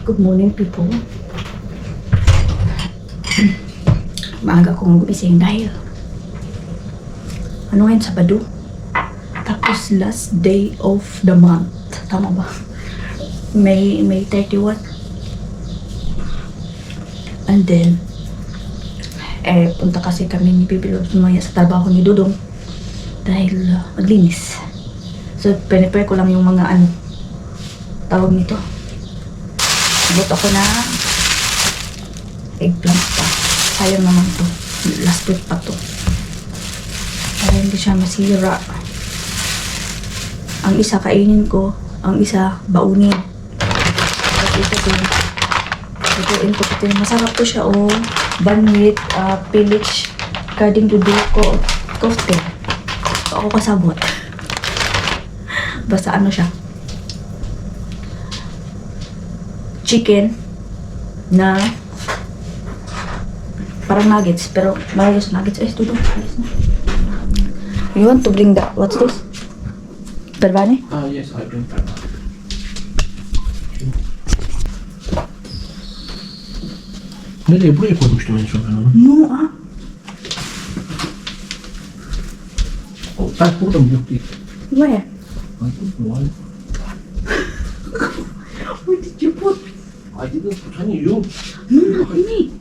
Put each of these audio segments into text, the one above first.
Good morning, people. Maaga kong gumising dahil ano ngayon, Sabado? Tapos last day of the month. Tama ba? May 31. And then, punta kasi kami ni Bibilo sumaya sa trabaho ni Dudong dahil maglinis. So, prepare ko lang yung mga tawag nito. Buto ako na eggplant pa. Sayang naman to. Last week pa to. Para hindi siya masira. Ang isa kainin ko, ang isa baunin. At ito din. Ituin ko ito. Masarap to siya oh. Banwit, pillage, garden duduko, kofte. Ako kasabot. Basta ano siya. Chicken na parang nuggets, pero malayos nuggets. Ito doon. You want to bring that? What's this? Perbane? Yes, I bring that. Nereye? Buraya koymuştum en son ben onu. No, Ben burada mı? Yok değil. Where? I don't know. Where did you put? I didn't put any you. No, not me.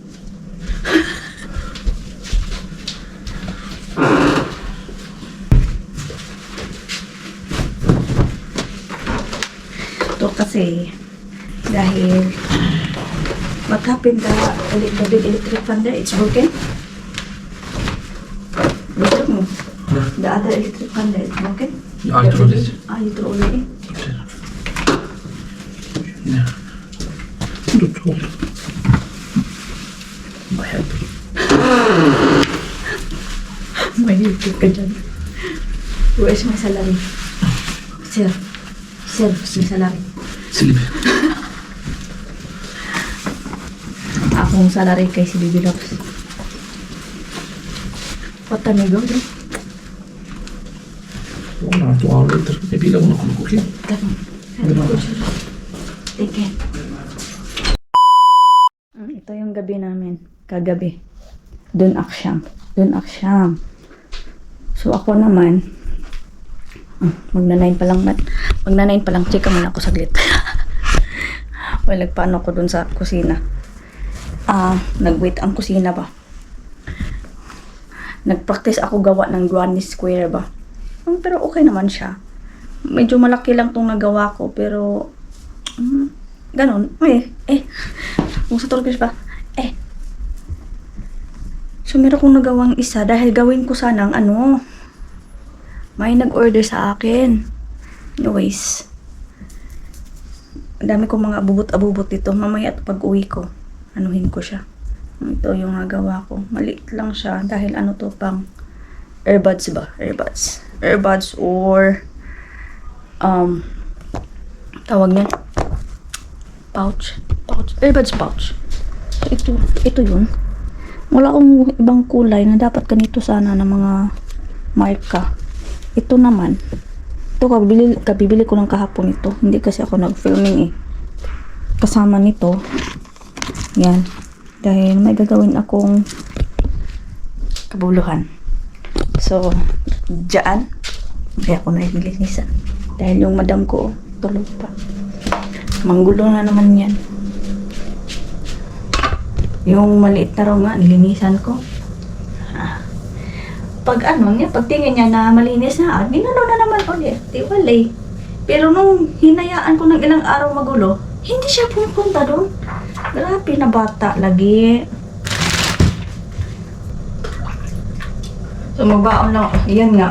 Ito kasi dahil what happened the big electric fan there, it's broken. Look mo. The other electric fan there, it's broken. I threw it. You threw already? Yeah. Dur oldu. Bayağı. May YouTube ka dyan. Where's my salary? Sir, my salary. Silip. Akong salary kay si Bibi Loves. What time you go? Onlar doğaldır. Bebeğiyle bunu konu okuyayım. Tamam. Take care. Ito yung gabi namin. Kagabi. Dun aksyam. So ako naman, magna-9 pa lang. Chika muna ako saglit. Well, nagpaano ko dun sa kusina. Nag-wait ang kusina ba? Nag-practice ako gawa ng granny square ba? Pero okay naman siya. Medyo malaki lang tong nagawa ko, pero ganon. Kung sa Turkish ba? So, meron kong nagawang isa dahil gawin ko sanang may nag-order sa akin. Anyways, ang dami kong mga abubot dito. Mamaya at pag-uwi ko, anuhin ko siya. Ito yung nagawa ko. Maliit lang siya dahil to pang earbuds ba? Earbuds or tawag niya pouch. Earbuds pouch. Ito yun. Wala akong ibang kulay na dapat ganito sana ng mga marka. Ito naman. Ito kabibili ko ng kahapon ito. Hindi kasi ako nag-filming kasama nito. Yan. Dahil may gagawin akong kabuluhan. So, dyan. Kaya ako nailinisan. Dahil yung madam ko, tulog pa. Manggulo na naman yan. Yung maliit na raw nga, nilinisan ko. Pag pagtingin niya na malinis na, ginano na naman ulit. Di walay. Pero nung hinayaan ko ng ilang araw magulo, hindi siya pumunta doon. Grabe na bata lagi. So magbaon lang,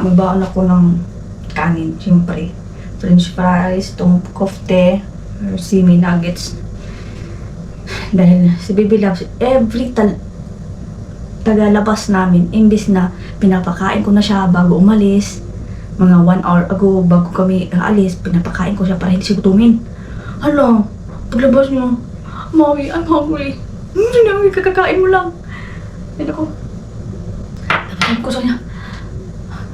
magbaon ako ng kanin, siyempre. French fries, itong kofte, or simi nuggets. Dahil si Baby Loves, every tagalabas namin, imbis na pinapakain ko na siya bago umalis, mga 1 hour ago, bago kami aalis, pinapakain ko siya para hindi siya gutumin. Hala, paglabas niyo, Mommy, I'm hungry. Hindi, kakakain mo lang. Yan ako. Sabi ko sa kanya,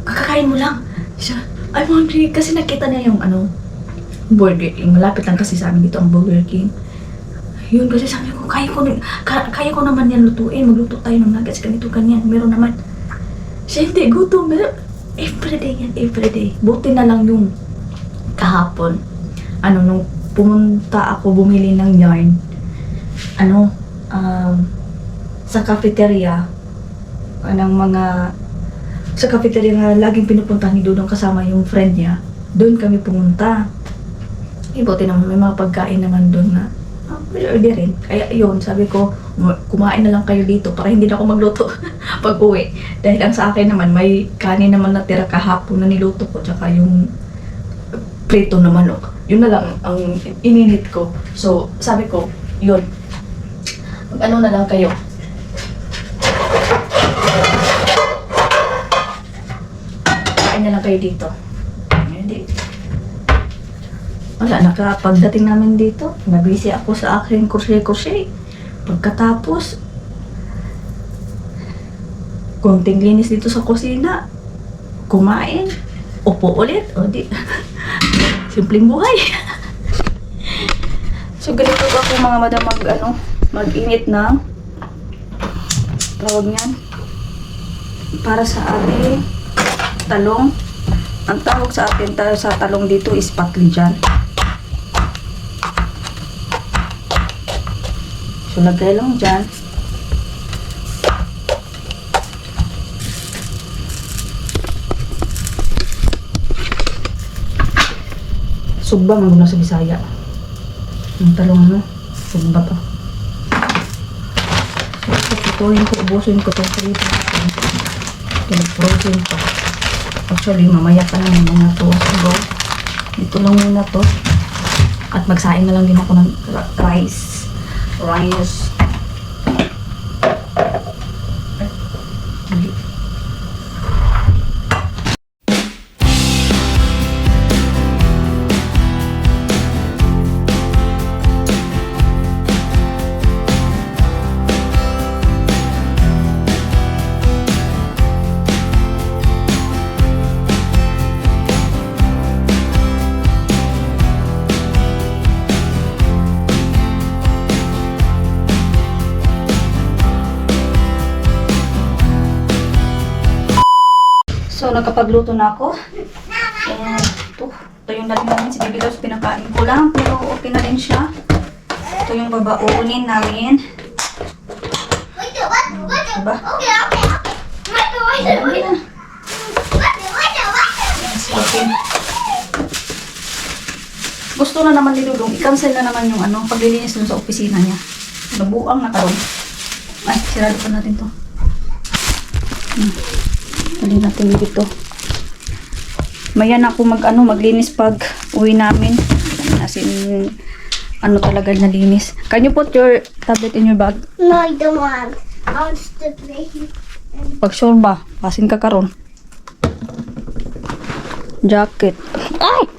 kakakain mo lang. Siya, I'm hungry. Kasi nakita niya yung Burger King. Malapit lang kasi sa amin dito ang Burger King. Yun kasi sabi ko, kaya ko naman yan lutuin. Magluto tayo ng nuggets, ganito, ganyan. Meron naman. Siya hindi, gutom. Pero everyday yan, everyday. Buti na lang yung kahapon. Nung pumunta ako bumili ng yarn, sa cafeteria, sa cafeteria na laging pinupuntahan ni Dudong kasama yung friend niya, doon kami pumunta. Buti naman, may mga pagkain naman doon na pwede rin. Kaya yun, sabi ko, kumain na lang kayo dito para hindi na ako magluto pag uwi. Dahil ang sa akin naman, may kanin naman natira kahapon na niluto ko, tsaka yung prito na manok. Yun na lang ang ininit ko. So, sabi ko, yun, ano na lang kayo. Kain na lang kayo dito. Hindi. Wala, pagdating namin dito, nabisi ako sa aking crochet. Pagkatapos, konting linis dito sa kusina, kumain, upo ulit, o di, simpleng buhay. So, ganito ako mga madam mag-init na tawag niyan para sa ating talong. Ang tawag sa atin sa talong dito is patlijan. So, lagay lang dyan. Sugba, maguna sa Bisaya. Yung talong sugba to. So, putuin ko, ubusin ko itong prito natin. Pinag-frozen to. Actually, mamaya pa naman mga 2 hours ago. Dito lang muna to. At magsaing na lang din ako ng rice. So, nakapagluto na ako. And, ito yung dating namin si Baby Loves, pinakain ko lang. Pero okay na rin siya. Ito yung babaunin namin. Diba? Okay. Gusto na naman ni Dudong, i-cancel na naman yung paglilinis dun sa opisina niya. Nabuang na karon. Ay, sirado pa natin to. Hindi natin dito. Maya na ako maglinis pag uwi namin. As in, talaga nalinis. Can you put your tablet in your bag? No, I don't want. I want to play. Pag sure ba, pasin ka karon. Jacket. Ay!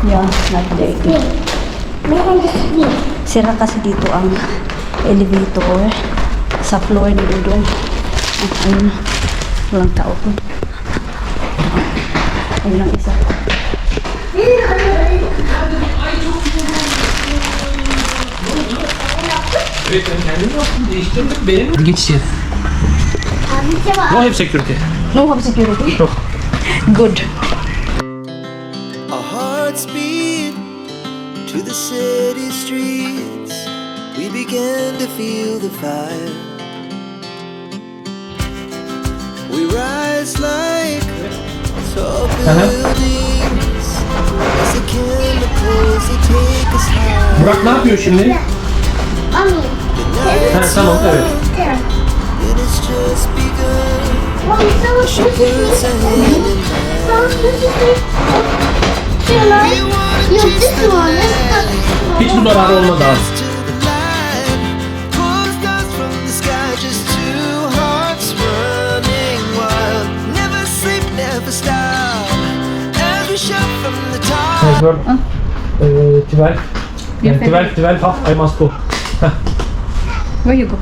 Yeah, not dirty. Sira kasi dito ang elevator sa floor ni Dudong. Ayun, walang tao ko. Ayun ang isa. Geçti. No, hep security. No home security? Good. Our hearts beat to the city streets. We began to feel the fire. We rise like tall buildings as the chemicals they take us high. Burak ne yapıyor şimdi? Mommy. Ha, tamam, evet. And it's just begun. Mommy, She puts her hand in mine. You this one. Hiç bunlar olmadı abi. To the light, pulls dust from the sky, just two hearts running wild. Never Girl. Ah. 12. Your 12 half. I must go. Where you go?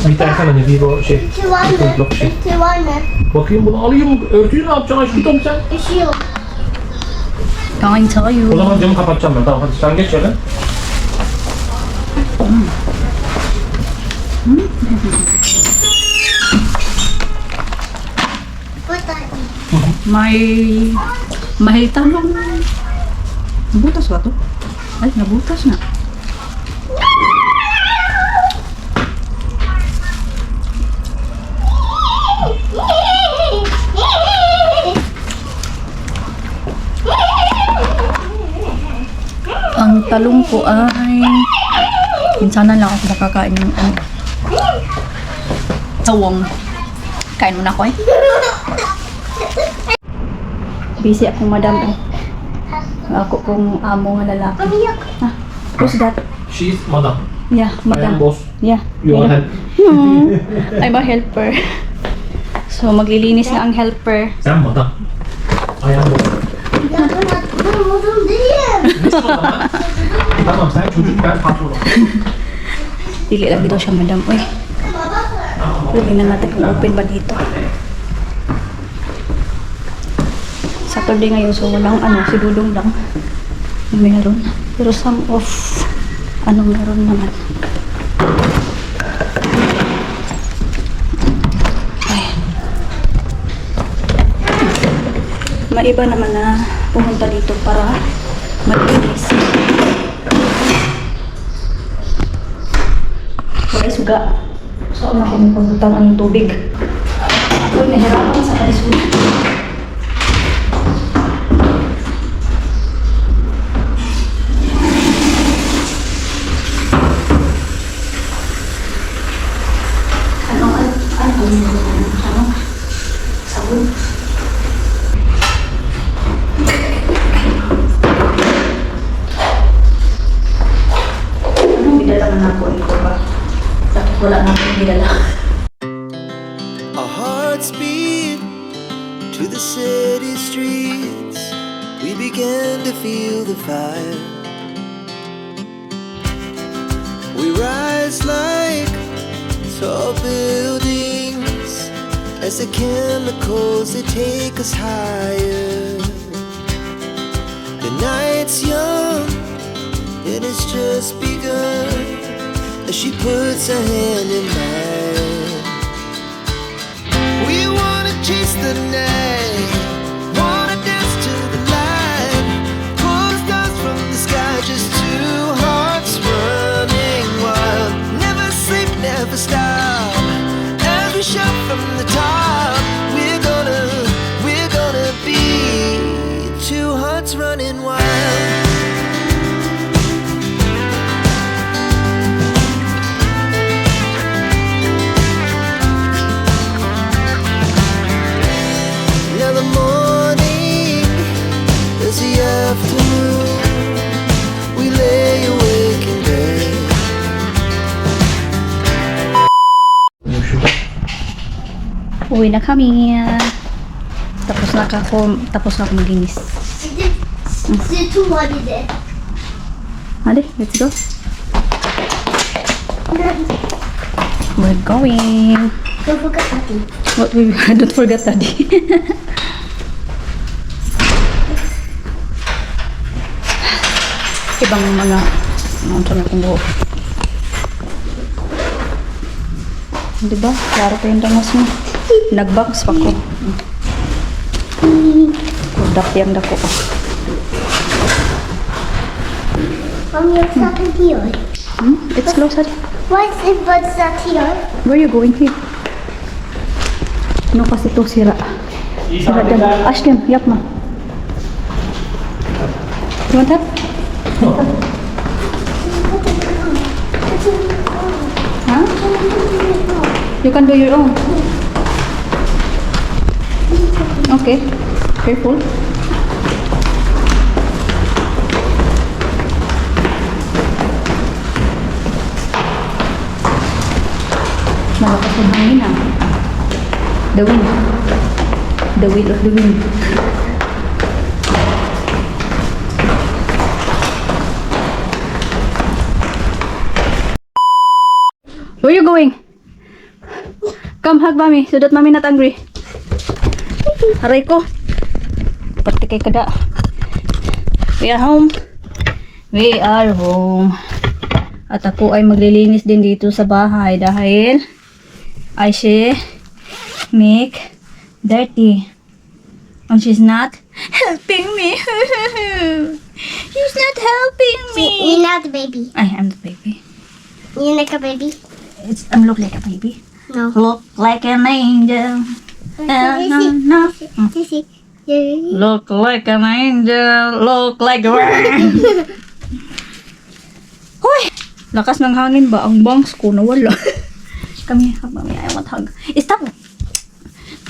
Bir tane sana ne Vivo şey. Ütü var mı? Yok şey. Ütü var mı? Bakayım bunu alayım. Örtüyü ne yapacaksın aşkım sen? Üşüyor. Kain tayo. O zaman camı kapatacağım ben. Tamam hadi sen geç şöyle. May talong. Butas ba to? Ay, nabutas na. Ang talong ko ay minsanan lang ako makakain ng tawong. Kain muna ako eh. Busy akong madam eh. Ako kong amo nga lalaki. Ah, who's that? She's madam. Yeah, I am madam. boss. Yeah. You want help? I'm a helper. So, maglilinis na ang helper. Sen madam. I am boss. Ya ben modum değilim. Tamam sen çocuk ben patronum. Dili lang dito siya, madam. Uy, tingnan natin kung open ba dito. Saturday ngayon, so walang si Dudong lang. Meron. Pero some of, meron naman. Ay. May iba naman na pumunta dito para maglinis. Wala suga. Saan ako pumunta ng tubig? Ako nahirapan sa kalisunan. Sabun. Anong bidala man ako ito ba? Dapat wala na akong bidala. Our hearts beat to the city streets. We began to feel the fire. We rise like tall buildings as the chemicals they take us higher. The night's young and it's just begun as she puts her hand in mine. We wanna chase the night, wanna dance to the light, pull the stars from the sky, just two hearts running wild. Never sleep, never stop, as we shout from the top. We're gonna be two hearts running wild. Now the morning is the afternoon. We lay awake in bed. Uwi na kami. Tapos na ako maglinis. C'est tout moi l'idée. Hadi, let's go. We're going. Don't forget Daddy. What we don't forget Daddy. Ibang mga sa akong buhok. Diba? Klaro pa yung damas mo. Nag-box pa ko. Kudak yang dako ko. Mommy, it's not here. It's close. Hadi. Why is it but not here? Where are you going here? Ano kasi ito sira? Sira dyan. Ashton, yak ma. You want that? Huh? You can do your own. Okay. Careful. Malakas ang hangin ah. The wind. The wind of the wind. Where you going? Come hug mommy so that mommy not angry. Aray ko. Pati kay kada. We are home. We are home. At ako ay maglilinis din dito sa bahay dahil I she make dirty. And she's not helping me. She's not helping me. You're not a baby. I am the baby. You're like a baby. I'm look like a baby. No. Look like an angel. No. Sissy. Yeah. Look like an angel. Look like a Hoy! Lakas ng hangin ba? Ang bangs ko nawala. Kami, mami, I want hug. Stop!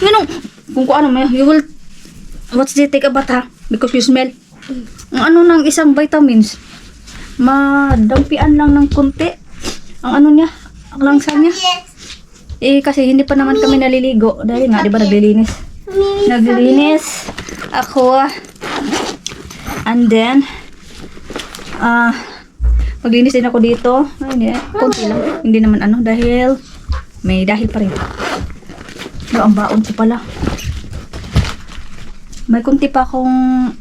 You know, kung ano mo, you will, what's the take a bath ha? Because you smell. Ang ano ng isang vitamins, madampian lang ng kunti. Ang ano niya, ang langsa niya. Yes. Eh, kasi hindi pa naman kami naliligo. Dahil nga, di ba, naglilinis. Naglilinis ako. And then, maglinis din ako dito. Ay, hindi, konti lang. Hindi naman ano, dahil may dahil pa rin. Pero ang baon ko pala. May konti pa akong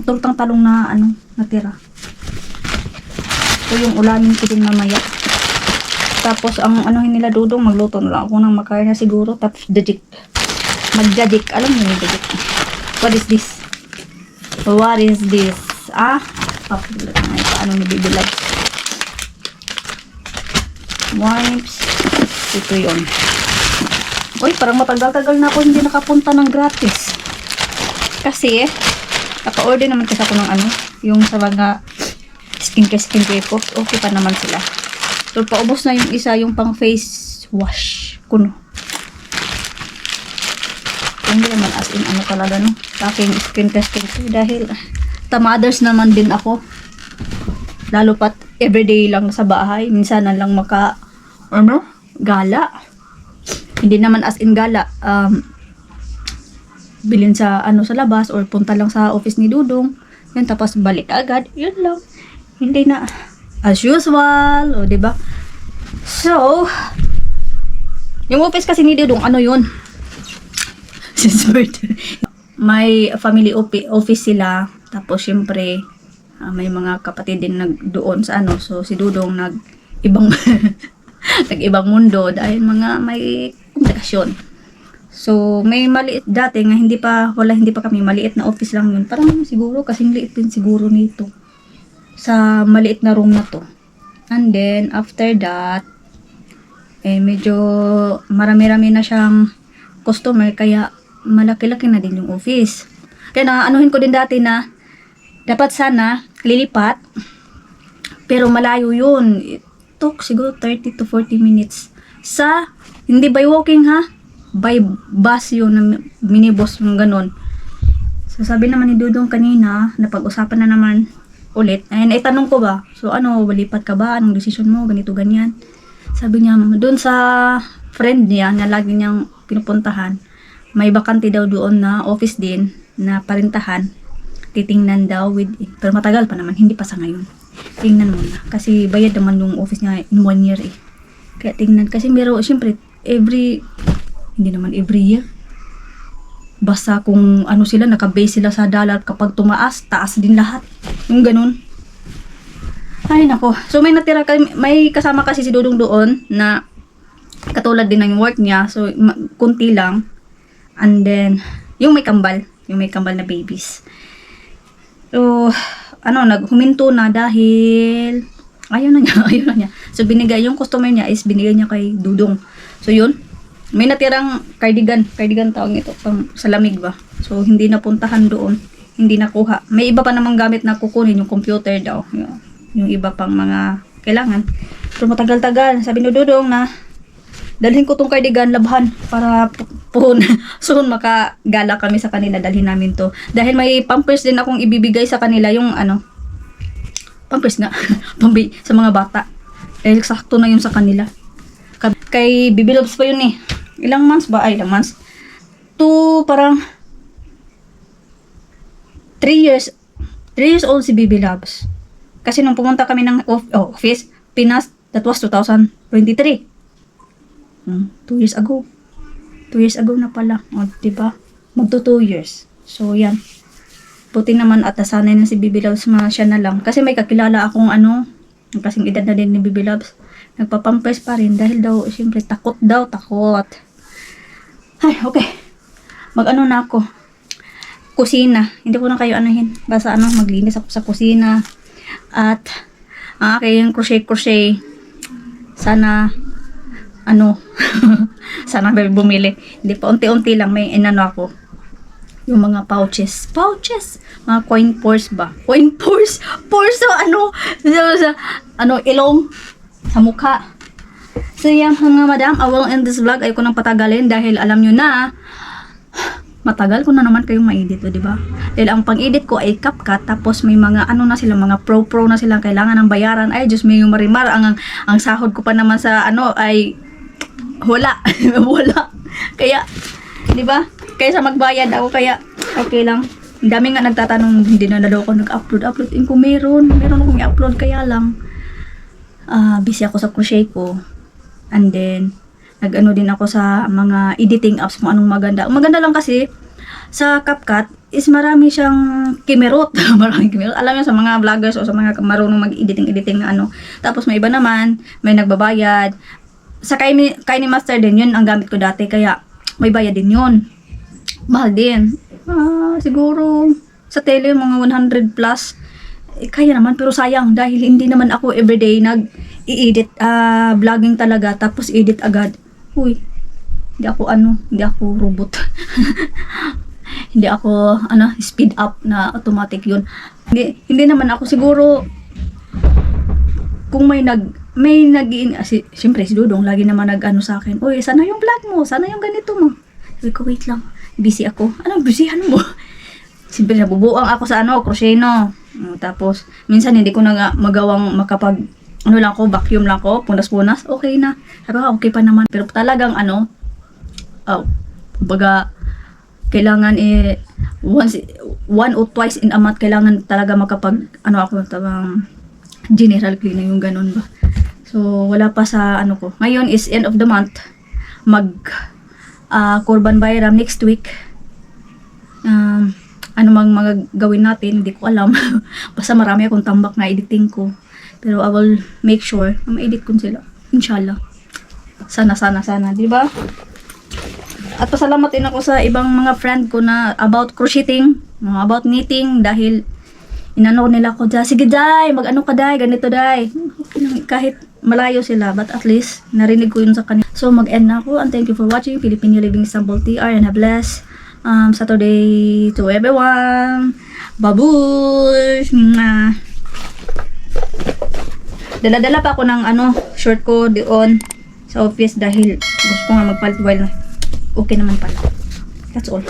tortang talong na ano, natira. So yung ulamin ko din mamaya. Tapos ang ano nila Dudong, magluto na lang ako ng makarna siguro. Tapos dajik. Magdajik. Alam niyo yung dajik. What is this? What is this? Paano ni Baby Love? Wipes. Ito yun. Uy, parang matagal-tagal na ako hindi nakapunta ng gratis. Kasi, naka-order naman kasi ako ng ano, yung sa mga skincare po. Okay pa naman sila. So, paubos na yung isa, yung pang face wash. Kuno. Hindi naman as in ano talaga, no? Sa aking skin testing ko. Dahil, tamaders naman din ako. Lalo pat everyday lang sa bahay. Minsan na lang gala. Hindi naman as in gala. Bilhin sa ano sa labas or punta lang sa office ni Dudong. Yan, tapos balik agad. Yun lang. Hindi na as usual. O, diba? So, yung office kasi ni Dudong, ano yun? Since birth. May family office sila. Tapos, syempre, may mga kapatid din doon sa ano. So, si Dudong nag-ibang nag-ibang mundo dahil may komplikasyon. So, may maliit dati nga hindi pa kami maliit na office lang yun. Parang siguro kasing liit din siguro nito. Sa maliit na room na to. And then, after that, medyo marami-rami na siyang customer kaya malaki-laki na din yung office. Kaya naanuhin ko din dati na dapat sana lilipat pero malayo yun. It took siguro 30 to 40 minutes sa, hindi by walking ha, by bus yun, na minibus yung ganun. So sabi naman ni Dudong kanina, napag-usapan na naman ulit, ayun, tanong ko ba, so ano, lipat ka ba, anong decision mo, ganito ganyan. Sabi niya, doon sa friend niya na lagi niyang pinupuntahan, may bakante daw doon na office din na parintahan. Titingnan daw pero matagal pa naman, hindi pa sa ngayon. Tingnan muna kasi bayad naman yung office niya in 1 year eh. Kaya tingnan kasi meron syempre hindi naman every year. Basta kung ano sila, naka-base sila sa dollar, kapag tumaas, taas din lahat. Yung ganun. Ay nako. So may kasama kasi si Dudong doon na katulad din ng work niya. So kunti lang. And then yung may kambal na babies. So, huminto na dahil ayaw na niya. So, yung customer niya is binigay niya kay Dudong. So, yun. May natirang cardigan tawag ito, pang sa lamig ba. So, hindi napuntahan doon. Hindi nakuha. May iba pa namang gamit na kukunin, yung computer daw. Yung iba pang mga kailangan. So, matagal-tagal. Sabi ni Dudong na dalhin ko tong cardigan, labhan, para soon makagala kami sa kanila, dalhin namin to. Dahil may pampers din akong ibibigay sa kanila, yung pampers nga, sa mga bata. Dahil sakto na yun sa kanila. Kay Baby Loves pa yun eh. Ilang months ba? Ilang months? Parang 3 years old si Baby Loves. Kasi nung pumunta kami ng office, Pinas, that was 2023. 2 years ago. 2 years ago na pala. O, diba? Magto 2 years. So, yan. Buti naman at nasanay na si Bibi Loves, siya na lang. Kasi may kakilala akong kasing edad na din ni Bibi Loves. Nagpapampers pa rin dahil daw, siyempre, takot. Ay, okay. Mag-ano na ako. Kusina. Hindi ko na kayo anuhin. Basta maglinis ako sa kusina. At, ang aking crochet. Sana, sana may bumili. Hindi pa, unti-unti lang may ako. Yung mga pouches. Mga coin purse ba? Coin purse? Purse sa ilong. Sa mukha. So yan mga madam, I will end this vlog. Ayoko nang patagalin dahil alam nyo na, matagal ko na naman kayong ma-edit, di ba? Dahil ang pang-edit ko ay CapCut, tapos may mga na sila, mga pro na sila, kailangan ng bayaran. Ay, Diyos may marimar, ang sahod ko pa naman sa ay wala. Wala. Kaya, di ba? Kaya sa magbayad ako, kaya okay lang. Ang dami nga nagtatanong, hindi na daw ako nag-upload. Kung meron akong i-upload, kaya lang busy ako sa crochet ko. And then din ako sa mga editing apps kung anong maganda. Ang maganda lang kasi sa CapCut is marami siyang kimerot. Maraming kimerot. Alam niyo sa mga vloggers o sa mga marunong mag-editing na Tapos may iba naman, may nagbabayad. Sa kay ni Master din, yun ang gamit ko dati. Kaya may bayad din yun. Mahal din. Siguro sa tele mga 100 plus. Kaya naman, pero sayang dahil hindi naman ako everyday nag-i-edit, vlogging talaga, tapos edit agad. Uy, hindi ako robot. Hindi ako, speed up na automatic yun. Hindi naman ako siguro, kung siyempre si Dudong, lagi naman sa akin, uy, sana yung vlog mo, sana yung ganito mo. Sabi ko, wait lang, busy ako. Anong busyhan mo? Siyempre, nabubuang ako sa crochet, tapos, minsan hindi ko na magawang vacuum lang ko, punas-punas, okay na. Sabi ko, okay pa naman. Pero talagang baga, kailangan one or twice in a month, kailangan talaga general cleaning yung ganun ba. So, wala pa sa ko. Ngayon is end of the month, Kurban Bayram next week. Mang mga gawin natin, hindi ko alam. Basta marami akong tambak na editing ko. Pero I will make sure na ma-edit ko sila. Inshallah. Sana, di ba? At pasalamat din ako sa ibang mga friend ko na about crocheting, about knitting, dahil nila ako dyan, sige Day, ka Day, ganito Day. Okay lang, kahit malayo sila, but at least narinig ko yun sa kanila. So mag-end na ako, and thank you for watching Philippine Living Istanbul TR, and have blessed Saturday to everyone. Babush! Dala-dala pa ako ng short ko doon sa office dahil gusto ko nga magpalit while okay naman pala. That's all.